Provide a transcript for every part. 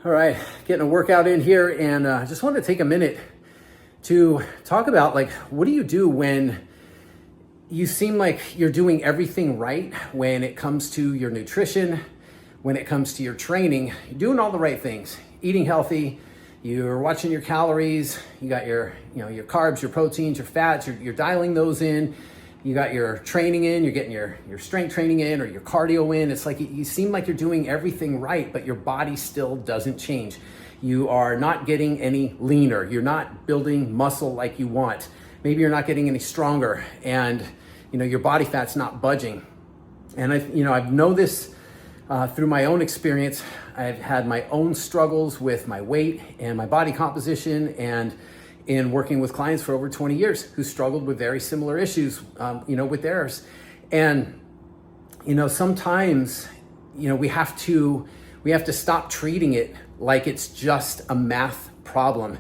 All right, getting a workout in here, and just wanted to take a minute to talk about, like, what do you do when you seem like you're doing everything right when it comes to your nutrition, when it comes to your training, you're doing all the right things, eating healthy, you're watching your calories, you got your carbs, your proteins, your fats, you're dialing those in, you got your training in, you're getting your strength training in or your cardio in. It's like you seem like you're doing everything right, but your body still doesn't change. You are not getting any leaner. You're not building muscle like you want. Maybe you're not getting any stronger, and your body fat's not budging. And I know this through my own experience. I've had my own struggles with my weight and my body composition, and in working with clients for over 20 years who struggled with very similar issues, with theirs. And, sometimes, we have to stop treating it like it's just a math problem.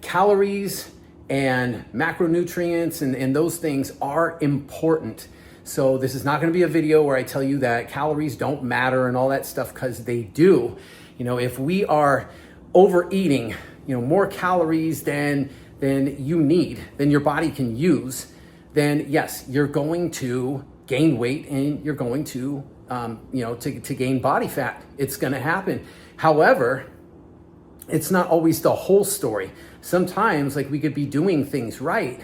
Calories and macronutrients and those things are important. So this is not going to be a video where I tell you that calories don't matter and all that stuff, because they do. If we are overeating, more calories than you need, than your body can use, then yes, you're going to gain weight and you're going to, to gain body fat. It's going to happen. However, it's not always the whole story. Sometimes, like, we could be doing things right,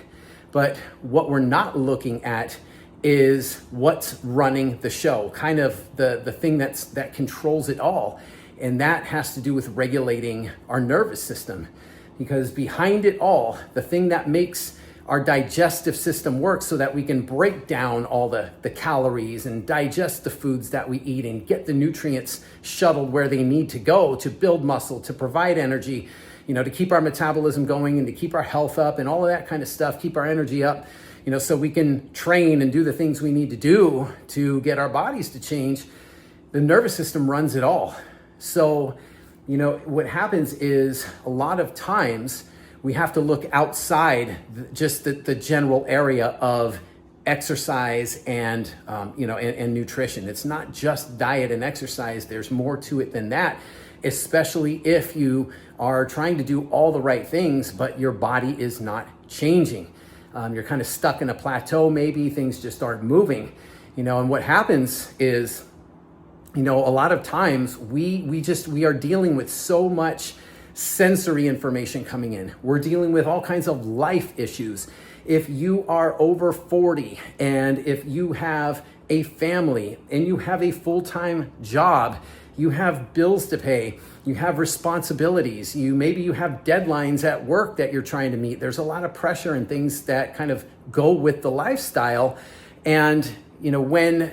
but what we're not looking at is what's running the show, kind of the thing that controls it all. And that has to do with regulating our nervous system, because behind it all, the thing that makes our digestive system work so that we can break down all the calories and digest the foods that we eat and get the nutrients shuttled where they need to go to build muscle, to provide energy, to keep our metabolism going and to keep our health up and all of that kind of stuff, keep our energy up, so we can train and do the things we need to do to get our bodies to change. The nervous system runs it all. So, what happens is a lot of times we have to look outside just the general area of exercise and nutrition. It's not just diet and exercise. There's more to it than that, especially if you are trying to do all the right things, but your body is not changing. You're kind of stuck in a plateau, maybe things just aren't moving, and what happens is, a lot of times we are dealing with so much sensory information coming in. We're dealing with all kinds of life issues. If you are over 40 and if you have a family and you have a full-time job, you have bills to pay, you have responsibilities, maybe you have deadlines at work that you're trying to meet. There's a lot of pressure and things that kind of go with the lifestyle. And, when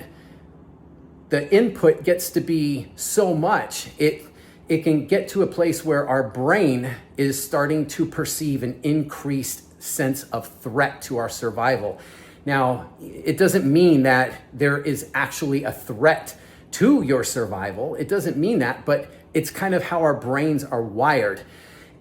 the input gets to be so much, it can get to a place where our brain is starting to perceive an increased sense of threat to our survival. Now, it doesn't mean that there is actually a threat to your survival. It doesn't mean that, but it's kind of how our brains are wired.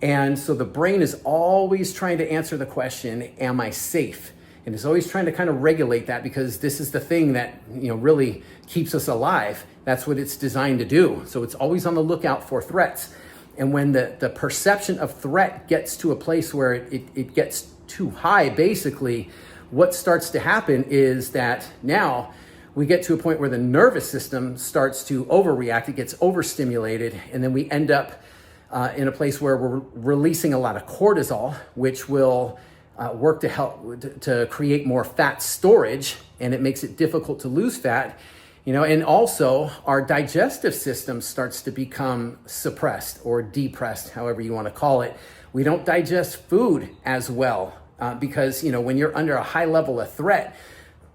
And so the brain is always trying to answer the question, am I safe? And it's always trying to kind of regulate that, because this is the thing that, really keeps us alive. That's what it's designed to do. So it's always on the lookout for threats. And when the perception of threat gets to a place where it gets too high, basically, what starts to happen is that now we get to a point where the nervous system starts to overreact. It gets overstimulated, and then we end up in a place where we're releasing a lot of cortisol, which will work to help to create more fat storage, and it makes it difficult to lose fat. And also our digestive system starts to become suppressed or depressed, however you want to call it. We don't digest food as well because, when you're under a high level of threat,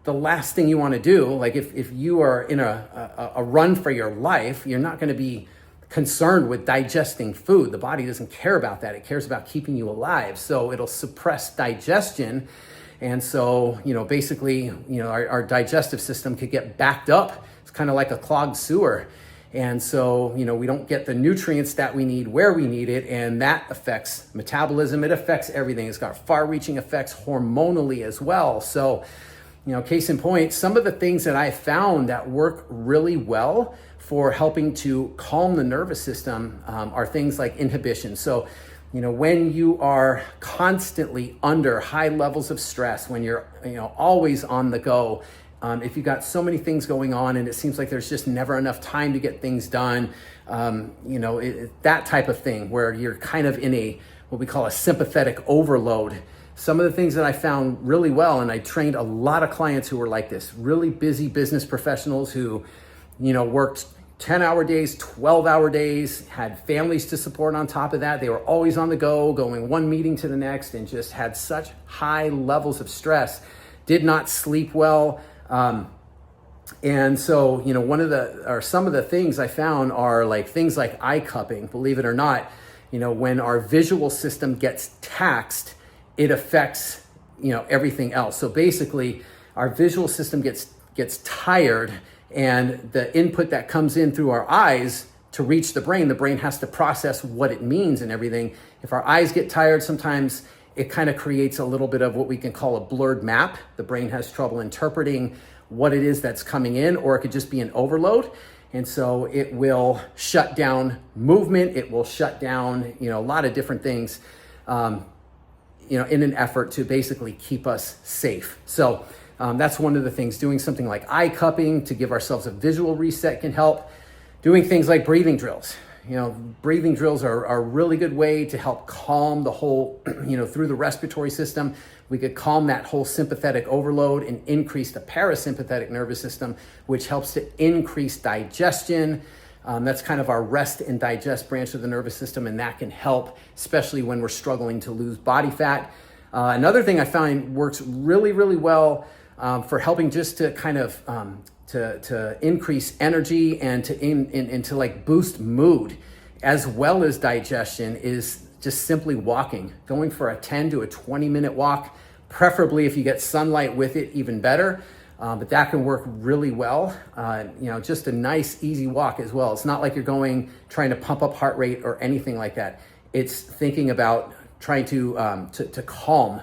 the last thing you want to do, like if you are in a run for your life, you're not going to be concerned with digesting food. The body doesn't care about that. It cares about keeping you alive. So it'll suppress digestion. And so, basically, our digestive system could get backed up. It's kind of like a clogged sewer. And so, we don't get the nutrients that we need where we need it. And that affects metabolism. It affects everything. It's got far-reaching effects hormonally as well. So, case in point, some of the things that I found that work really well for helping to calm the nervous system are things like inhibition. So, when you are constantly under high levels of stress, when you're, always on the go, if you've got so many things going on and it seems like there's just never enough time to get things done, that type of thing where you're kind of in what we call a sympathetic overload. Some of the things that I found really well, and I trained a lot of clients who were like this, really busy business professionals who, worked 10-hour days, 12-hour days, had families to support on top of that. They were always on the go, going one meeting to the next, and just had such high levels of stress, did not sleep well. And so, some of the things I found are like things like eye cupping. Believe it or not, when our visual system gets taxed, it affects, everything else. So basically, our visual system gets tired, and the input that comes in through our eyes to reach the brain has to process what it means and everything. If our eyes get tired, sometimes it kind of creates a little bit of what we can call a blurred map. The brain has trouble interpreting what it is that's coming in, or it could just be an overload. And so it will shut down movement. It will shut down, a lot of different things, in an effort to basically keep us safe. So that's one of the things. Doing something like eye cupping to give ourselves a visual reset can help. Doing things like breathing drills. Breathing drills are a really good way to help calm the whole, through the respiratory system. We could calm that whole sympathetic overload and increase the parasympathetic nervous system, which helps to increase digestion. That's kind of our rest and digest branch of the nervous system, and that can help, especially when we're struggling to lose body fat. Another thing I find works really, really well for helping just to kind of to increase energy and to like boost mood as well as digestion is just simply walking, going for a 10 to a 20 minute walk, preferably if you get sunlight with it, even better. But that can work really well. Just a nice, easy walk as well. It's not like you're trying to pump up heart rate or anything like that. It's thinking about trying to calm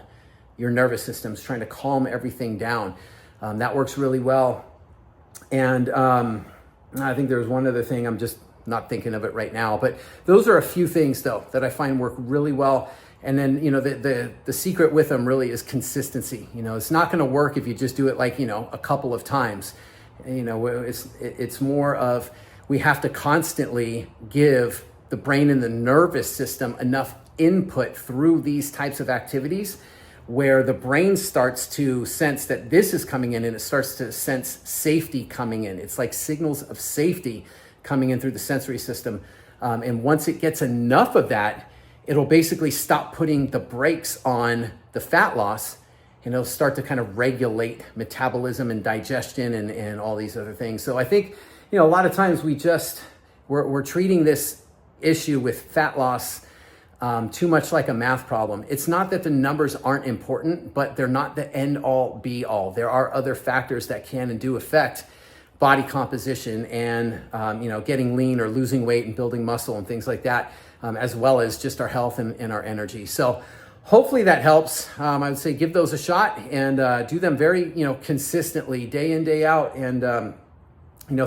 your nervous systems, trying to calm everything down. That works really well. And I think there's one other thing, I'm just not thinking of it right now, but those are a few things though that I find work really well. And then, the secret with them really is consistency. It's not going to work if you just do it like, a couple of times. It's more of, we have to constantly give the brain and the nervous system enough input through these types of activities where the brain starts to sense that this is coming in, and it starts to sense safety coming in. It's like signals of safety coming in through the sensory system. And once it gets enough of that, it'll basically stop putting the brakes on the fat loss, and it'll start to kind of regulate metabolism and digestion and all these other things. So I think, a lot of times we're treating this issue with fat loss too much like a math problem. It's not that the numbers aren't important, but they're not the end all be all. There are other factors that can and do affect body composition and, getting lean or losing weight and building muscle and things like that, as well as just our health and our energy. So hopefully that helps. I would say give those a shot and do them very, consistently, day in, day out, and,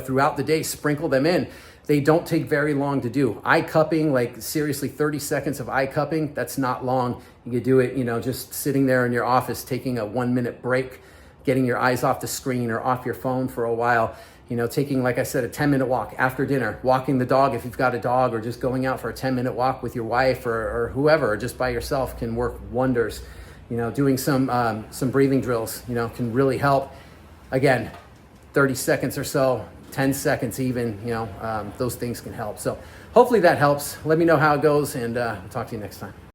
throughout the day, sprinkle them in. They don't take very long to do. Eye cupping, like seriously 30 seconds of eye cupping, that's not long. You could do it, just sitting there in your office, taking a 1 minute break, getting your eyes off the screen or off your phone for a while, taking, like I said, a 10-minute walk after dinner, walking the dog if you've got a dog, or just going out for a 10-minute walk with your wife or whoever, or just by yourself can work wonders. Doing some breathing drills, can really help. Again, 30 seconds or so, 10 seconds even, those things can help. So hopefully that helps. Let me know how it goes, and I'll talk to you next time.